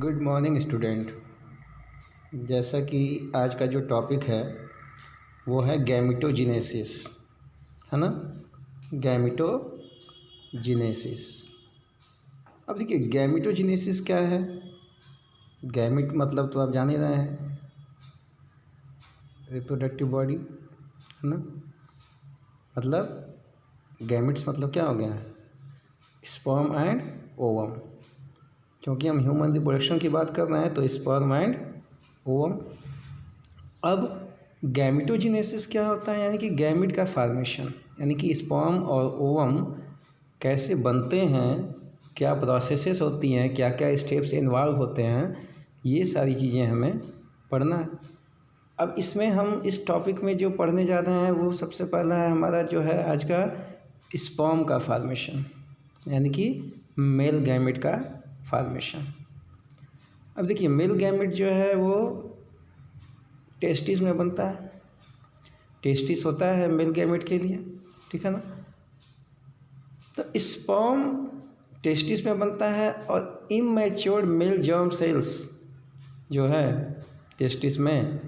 Good morning student. जैसा कि आज का जो टॉपिक है वो है गैमेटोजेनेसिस, है ना। गैमेटोजेनेसिस। अब देखिए गैमेटोजेनेसिस क्या है। गैमेट मतलब तो आप जान ही रहे हैं, रिप्रोडक्टिव बॉडी, है ना। मतलब गैमेट्स मतलब क्या हो गया, स्पर्म एंड ओवम। क्योंकि हम ह्यूमन रिप्रोडक्शन की बात कर रहे हैं तो स्पर्म एंड ओवम। अब गैमेटोजेनेसिस क्या होता है, यानी कि गैमेट का फॉर्मेशन, यानी कि स्पर्म और ओवम कैसे बनते हैं, क्या प्रोसेसेस होती हैं, क्या क्या स्टेप्स इन्वॉल्व होते हैं, ये सारी चीज़ें हमें पढ़ना है। अब इसमें हम इस टॉपिक में जो पढ़ने जा रहे हैं वो सबसे पहला है हमारा जो है आज का स्पर्म का फॉर्मेशन, यानी कि मेल गैमेट का फॉर्मेशन। अब देखिए मेल गैमेट जो है वो टेस्टिस में बनता है। टेस्टिस होता है मेल गैमेट के लिए, ठीक है ना। तो स्पर्म टेस्टिस में बनता है और इमैच्योर्ड मेल जर्म सेल्स जो है टेस्टिस में,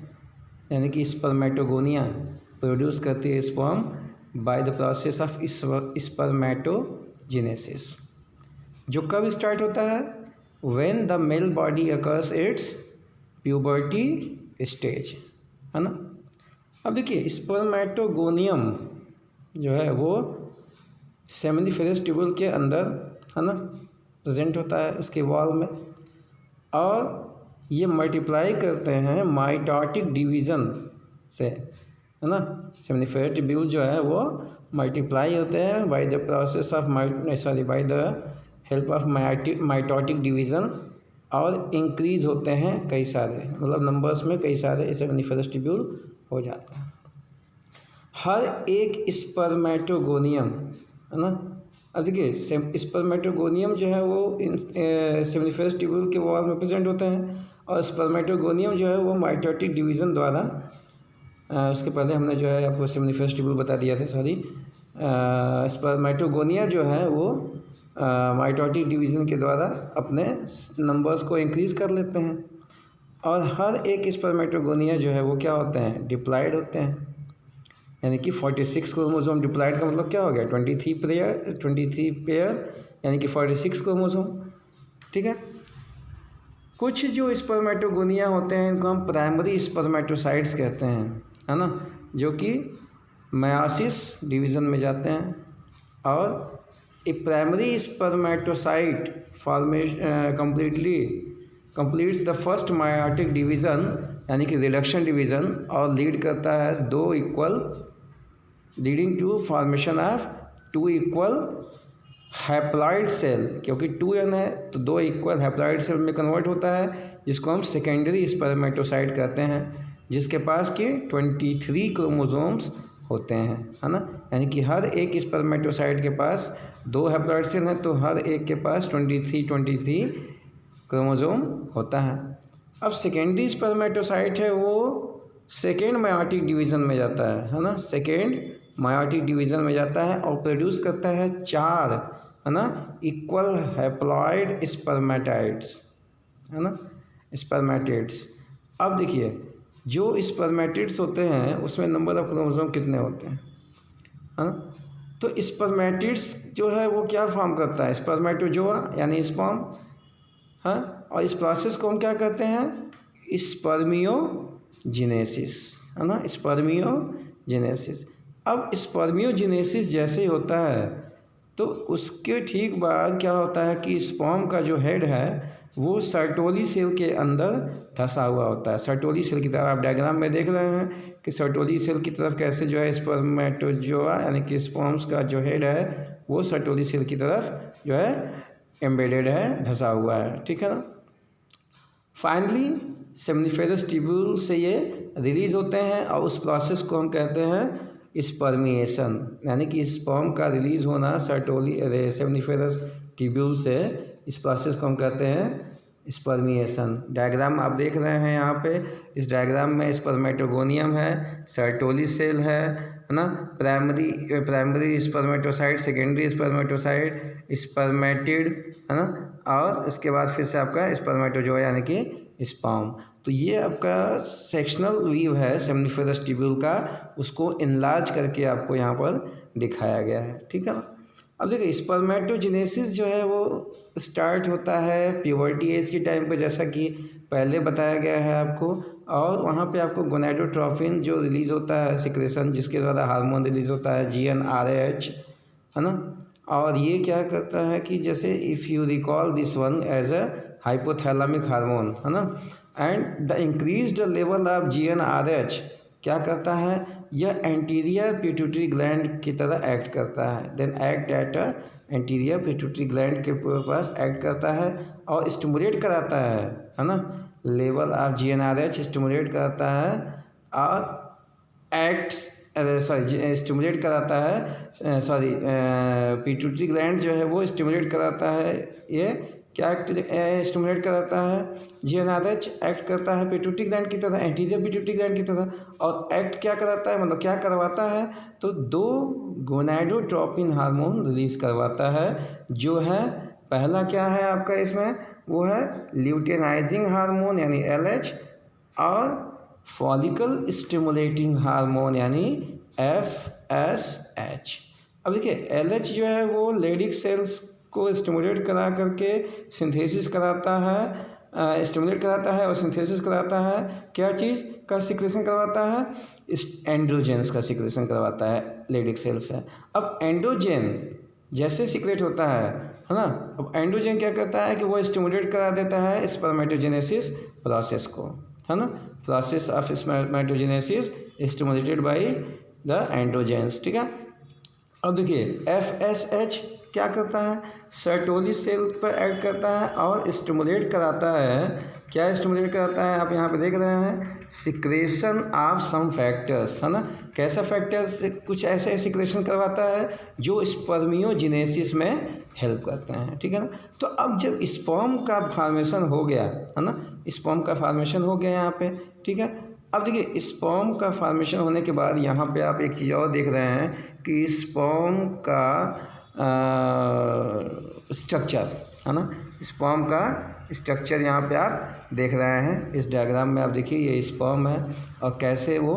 यानी कि स्पर्मेटोगोनिया प्रोड्यूस करती है sperm by the process of spermatogenesis, जो कब स्टार्ट होता है, when the male body occurs its puberty stage, है ना। अब देखिए स्पर्मेटोगोनियम जो है वो सेमिनिफेरस ट्यूबुल के अंदर, है ना, प्रेजेंट होता है उसके वॉल में, और ये मल्टीप्लाई करते हैं माइटोटिक डिवीज़न से, है ना। सेमिनिफेरस ट्यूबुल जो है वो मल्टीप्लाई होते हैं bye the process of by the help of mitotic division, और इंक्रीज़ होते हैं कई सारे, मतलब नंबर्स में कई सारे सेमिनिफेरस ट्यूबुल हो जाते हैं। हर एक स्पर्मेटोगोनियम, है ना। अब देखिए स्पर्मेटोगोनियम जो है वो सेमिनिफेरस ट्यूबुल के वॉल में प्रेजेंट होते हैं, और स्पर्मेटोगोनियम जो है वो माइटोटिक डिवीज़न द्वारा, उसके पहले हमने जो है आपको सेमिनिफेरस ट्यूबुल बता दिया था, सॉरी। स्पर्मेटोगोनिया जो है वो माइटोटिक डिवीज़न के द्वारा अपने नंबर्स को इंक्रीज़ कर लेते हैं, और हर एक स्पर्मेटोगोनिया जो है वो क्या होते हैं, डिप्लॉयड होते हैं। यानी कि 46 क्रोमोसोम डिप्लॉयड का मतलब क्या हो गया, 23 पेयर, यानी कि 46 क्रोमोसोम, ठीक है। कुछ जो स्पर्मेटोगोनिया होते हैं इनको हम प्राइमरी स्पर्मेटोसाइट्स कहते हैं, है ना, जो कि मेयोसिस डिवीज़न में जाते हैं। और a primary spermatocyte formation completes the first meiotic division, यानी कि रिडक्शन डिवीज़न, और लीड करता है leading to formation of 2 equal haploid cell, क्योंकि 2n है तो 2 इक्वल हैप्लॉइड सेल में कन्वर्ट होता है, जिसको हम सेकेंडरी स्पर्मेटोसाइट कहते हैं, जिसके पास के 23 क्रोमोसोम्स होते हैं, है ना। यानी कि हर एक स्पर्मेटोसाइट के पास 2 हैप्लॉइड सेल हैं, तो हर एक के पास 23 क्रोमोसोम होता है। अब सेकेंडरी स्पर्मेटोसाइट है वो सेकेंड मेयोटिक डिवीज़न में जाता है ना, सेकेंड मेयोटिक डिवीज़न में जाता है और प्रोड्यूस करता है 4, है ना, इक्वल हैप्लॉइड स्पर्मेटाइड्स, है ना, स्पर्मेटिड्स। अब देखिए जो स्पर्मेटिड्स होते हैं उसमें नंबर ऑफ क्रोमोसोम कितने होते हैं, है ना। तो स्पर्मेटिड्स जो है वो क्या फॉर्म करता है, स्पर्मेटोजोआ यानी स्पर्म, हाँ, और इस प्रोसेस को हम क्या कहते हैं, स्पर्मियोजेनेसिस, है ना, स्पर्मियोजेनेसिस। अब स्पर्मियोजेनेसिस जैसे ही होता है तो उसके ठीक बाद क्या होता है कि स्पर्म का जो हेड है वो सर्टोली सेल के अंदर धंसा हुआ होता है। सर्टोली सेल की तरफ आप डायग्राम में देख रहे हैं कि सर्टोली सेल की तरफ कैसे जो है स्पर्मेटोजोआ यानी कि स्पर्म्स का जो हेड है वो सर्टोली सेल की तरफ जो है एम्बेडेड है, धंसा हुआ है, ठीक है ना। फाइनली सेमिनिफेरस ट्यूबुल से ये रिलीज होते हैं और उस प्रोसेस को हम कहते हैं स्पर्मिएशन, यानी कि स्पर्म का रिलीज होना सेमिनिफेरस ट्यूबुल से, इस प्रोसेस को हम कहते हैं स्पर्मिएशन। डायग्राम आप देख रहे हैं यहाँ पे, इस डायग्राम में स्पर्मेटोगोनियम है, सर्टोली सेल है ना, primary spermatocyte, secondary spermatocyte, spermatid, है ना, और उसके बाद फिर से आपका स्पर्मेटोजोआ यानी कि स्पर्म। तो ये आपका सेक्शनल व्यू है सेमनीफेरस ट्यूब्यूल का, उसको इनलार्ज करके आपको यहाँ पर दिखाया गया है, ठीक है ना। अब देखिए स्पर्मेटोजेनेसिस जो है वो स्टार्ट होता है प्यूबर्टी एज के टाइम पे, जैसा कि पहले बताया गया है आपको, और वहाँ पे आपको गोनाडोट्रोफिन जो रिलीज़ होता है सिक्रेशन, जिसके द्वारा हार्मोन रिलीज़ होता है GnRH, है ना। और ये क्या करता है कि जैसे if you recall this one as a hypothalamic hormone, है ना, and the increased level of GnRH क्या करता है, यह एंटीरियर पिट्यूटरी ग्लैंड की तरह एक्ट करता है, then act at anterior pituitary gland के पास एक्ट करता है और स्टिमुलेट कराता है ना, लेवल ऑफ GnRH स्टिमुलेट कराता है और एक्ट्स स्टिमुलेट कराता है, पिट्यूटरी ग्लैंड जो है वो स्टिमुलेट कराता है, ये क्या स्टिमुलेट कराता है, GnRH एक्ट करता है पिट्यूटरी ग्लैंड की तरह, एंटीरियर पिट्यूटरी ग्लैंड की तरह, और एक्ट क्या कराता है, मतलब क्या करवाता है, तो 2 गोनाडोट्रोपिन हार्मोन रिलीज करवाता है, जो है पहला क्या है आपका इसमें, वो है ल्यूटेनाइजिंग हार्मोन यानी LH, और फॉलिकल स्टिमुलेटिंग हार्मोन यानी FSH। अब देखिए LH जो है वो लेडिक सेल्स को स्टिमुलेट करा करके सिंथेसिस कराता है, स्टिमुलेट कराता है और सिंथेसिस कराता है, क्या चीज़ का सिक्रेशन करवाता है, इस एंड्रोजेंस का सिक्रेशन करवाता है लेडिक सेल्स से। अब एंड्रोजेन जैसे सिक्रेट होता है ना, अब एंड्रोजेन क्या करता है कि वो स्टिमुलेट करा देता है स्पर्मेटोजेनेसिस प्रोसेस को, है ना, process of spermatogenesis stimulated by the androgens, ठीक है। अब देखिए FSH क्या करता है, सर्टोली सेल पर एक्ट करता है और स्टिमुलेट कराता है, क्या स्टिमुलेट कराता है, आप यहाँ पे देख रहे हैं, सिक्रेशन ऑफ सम फैक्टर्स, है ना, कैसा फैक्टर्स, कुछ ऐसे सिक्रेशन करवाता है जो स्पर्मियोजेनेसिस में हेल्प करते हैं, ठीक है ना। तो अब जब स्पर्म का फॉर्मेशन हो गया, है ना, स्पर्म का फॉर्मेशन हो गया यहाँ पे, ठीक है। अब देखिए स्पर्म का फॉर्मेशन होने के बाद यहाँ पे आप एक चीज़ और देख रहे हैं कि स्पर्म का स्ट्रक्चर, है ना, स्पर्म का स्ट्रक्चर यहाँ पे आप देख रहे हैं, इस डायग्राम में आप देखिए ये स्पर्म है और कैसे वो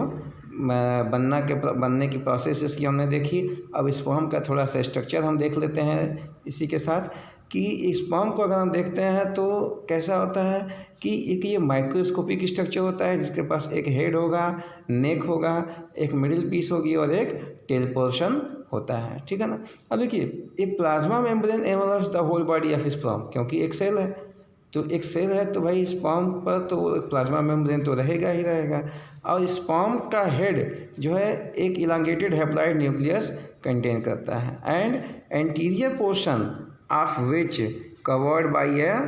बनने की प्रोसेस इसकी हमने देखी। अब स्पर्म का थोड़ा सा स्ट्रक्चर हम देख लेते हैं इसी के साथ, कि स्पर्म को अगर हम देखते हैं तो कैसा होता है कि एक ये माइक्रोस्कोपिक स्ट्रक्चर होता है, जिसके पास एक हेड होगा, नेक होगा, एक मिडिल पीस होगी और एक टेल पोर्शन होता है, ठीक है ना। अब देखिए एक plasma membrane envelops the whole body of sperm, क्योंकि एक सेल है, तो एक सेल है तो भाई स्पर्म पर तो प्लाज्मा मेम्ब्रेन तो रहेगा ही रहेगा, और स्पर्म का हेड जो है एक इलांगेटेड हैप्लॉइड न्यूक्लियस कंटेन करता है, and anterior portion of which covered by a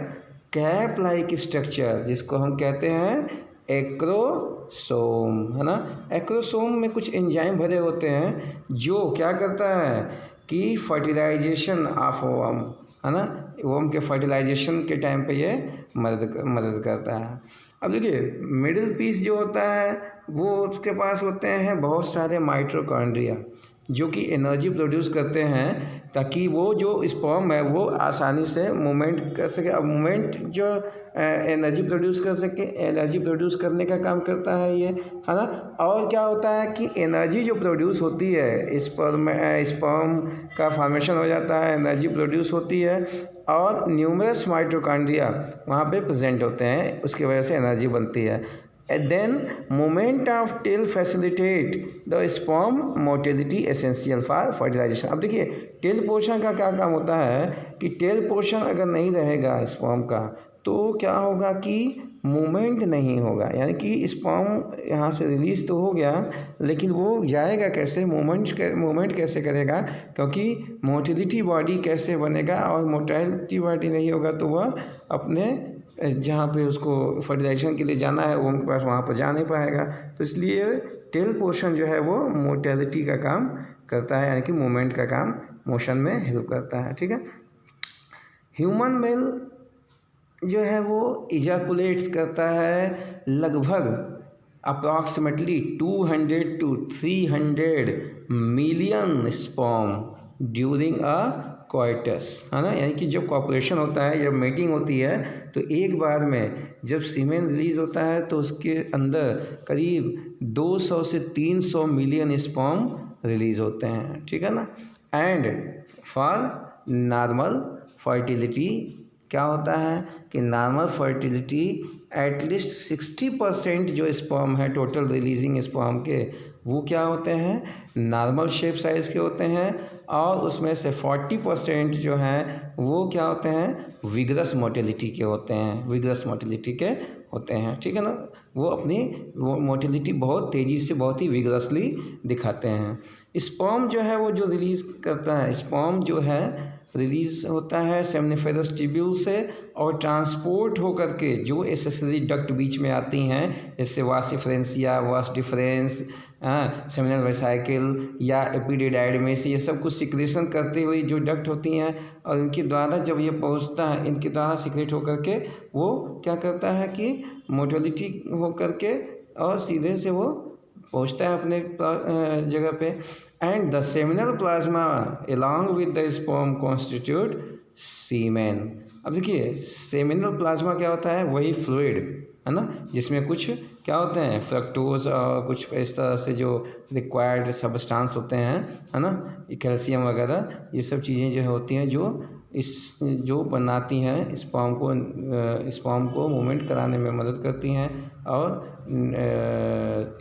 cap like structure, जिसको हम कहते हैं एक्रोसोम, है ना। एक्रोसोम में कुछ एंजाइम भरे होते हैं जो क्या करता है कि फर्टिलाइजेशन ऑफ ओवम, है ना, ओवम के फर्टिलाइजेशन के टाइम पे ये मदद करता है। अब देखिए मिडिल पीस जो होता है वो उसके पास होते हैं बहुत सारे माइटोकॉन्ड्रिया जो कि एनर्जी प्रोड्यूस करते हैं, ताकि वो जो स्पर्म है वो आसानी से मूवमेंट कर सके। अब मूवमेंट जो एनर्जी प्रोड्यूस कर सके, एनर्जी प्रोड्यूस करने का काम करता है ये, है ना। और क्या होता है कि एनर्जी जो प्रोड्यूस होती है स्पर्म का फॉर्मेशन हो जाता है, एनर्जी प्रोड्यूस होती है और न्यूमरस माइटोकॉन्ड्रिया वहाँ पे प्रेजेंट होते हैं, उसकी वजह से एनर्जी बनती है। And then movement of tail facilitate the sperm motility essential for fertilization। अब देखिए टेल पोर्शन का क्या काम होता है कि टेल पोर्शन अगर नहीं रहेगा स्पर्म का तो क्या होगा कि मूवमेंट नहीं होगा, यानी कि स्पर्म यहाँ से रिलीज तो हो गया लेकिन वो जाएगा कैसे, मूवमेंट कैसे करेगा, क्योंकि मोटिलिटी बॉडी कैसे बनेगा, और मोटिलिटी बॉडी नहीं होगा तो वह अपने जहाँ पे उसको फर्टिलाइजेशन के लिए जाना है वो उनके पास वहाँ पर जा नहीं पाएगा। तो इसलिए टेल पोर्शन जो है वो मोटिलिटी का काम करता है, यानी कि मूवमेंट का काम, मोशन में हेल्प करता है, ठीक है। ह्यूमन मेल जो है वो इजाकुलेट्स करता है लगभग approximately 200 to 300 million sperm during a coitus, है ना। यानी कि जब कॉपुलेशन होता है, जब मेटिंग होती है, तो एक बार में जब सीमेन रिलीज़ होता है तो उसके अंदर करीब 200 से 300 मिलियन स्पर्म रिलीज़ होते हैं, ठीक है ना। एंड फॉर नॉर्मल फर्टिलिटी क्या होता है कि नॉर्मल फर्टिलिटी एटलीस्ट 60% जो स्पर्म है टोटल रिलीजिंग स्पर्म के, वो क्या होते हैं, नॉर्मल शेप साइज़ के होते हैं, और उसमें से 40% जो हैं वो क्या होते हैं, विगरस मोटिलिटी के होते हैं, विगरस मोटिलिटी के होते हैं, ठीक है ना। वो अपनी वो मोटिलिटी बहुत तेज़ी से, बहुत ही विगरसली दिखाते हैं। स्पर्म जो है वो जो रिलीज़ करता है, स्पर्म जो है रिलीज़ होता है सेमनिफेरस ट्यूब्यूल से, और ट्रांसपोर्ट होकर के जो एसेसरी डक्ट बीच में आती हैं, जैसे वास डिफरेंसिया, वास डिफरेंस, सेमिनल वेसाइकिल या एपिडिडाइड में से, ये सब कुछ सिक्रेशन करते हुए जो डक्ट होती हैं, और इनके द्वारा जब ये पहुंचता है, इनके द्वारा सिक्रेट होकर के वो क्या करता है कि मोटिलिटी होकर के और सीधे से वो पहुंचता है अपने जगह पे। And the seminal plasma along with the sperm constitute semen. अब देखिए सेमिनल प्लाज्मा क्या होता है, वही फ्लूइड है ना, जिसमें कुछ क्या होते हैं, फ्रक्टोज और कुछ इस तरह से जो रिक्वायर्ड सब्सटेंस होते हैं, है ना, कैल्शियम वगैरह, ये सब चीज़ें जो होती हैं जो बनाती हैं स्पर्म को मूवमेंट कराने में मदद करती हैं, और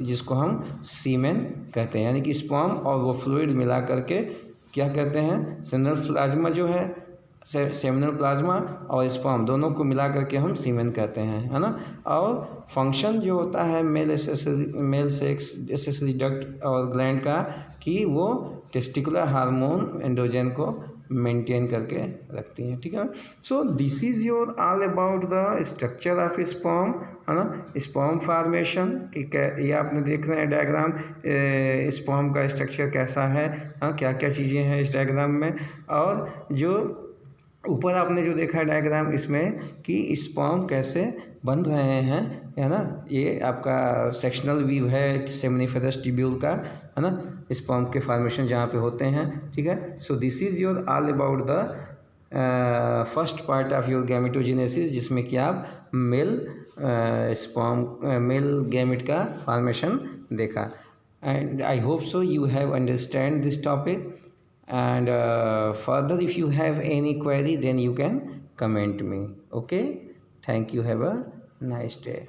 जिसको हम सीमेन कहते हैं। यानी कि स्पर्म और वो फ्लूइड मिला करके क्या कहते हैं, सेमिनल प्लाज्मा जो है, सेमिनल प्लाज्मा और स्पर्म दोनों को मिला करके हम सीमेन कहते हैं, है ना। और फंक्शन जो होता है मेल सेक्स एसेसरी डक्ट और ग्लैंड का, कि वो टेस्टिकुलर हार्मोन एंड्रोजन को मेंटेन करके रखती हैं, ठीक है। So this is your all about the structure of sperm, है ना, स्पर्म फार्मेशन की। ये आपने देख रहे हैं डायग्राम, स्पर्म का स्ट्रक्चर कैसा है, हाँ, क्या क्या चीज़ें हैं इस डायग्राम में। और जो ऊपर आपने जो देखा डायग्राम, इसमें कि स्पर्म कैसे बन रहे हैं, है ना, ये आपका सेक्शनल व्यू है सेमिनिफेरस ट्यूब्यूल का, है ना, स्पर्म के फॉर्मेशन जहाँ पे होते हैं, ठीक है। So this is your all about the first part of your gametogenesis, जिसमें कि आप मेल गैमेट का फॉर्मेशन देखा। And I hope so you have understand this topic, and further if you have any query then you can comment me. Okay, thank you, have a nice day.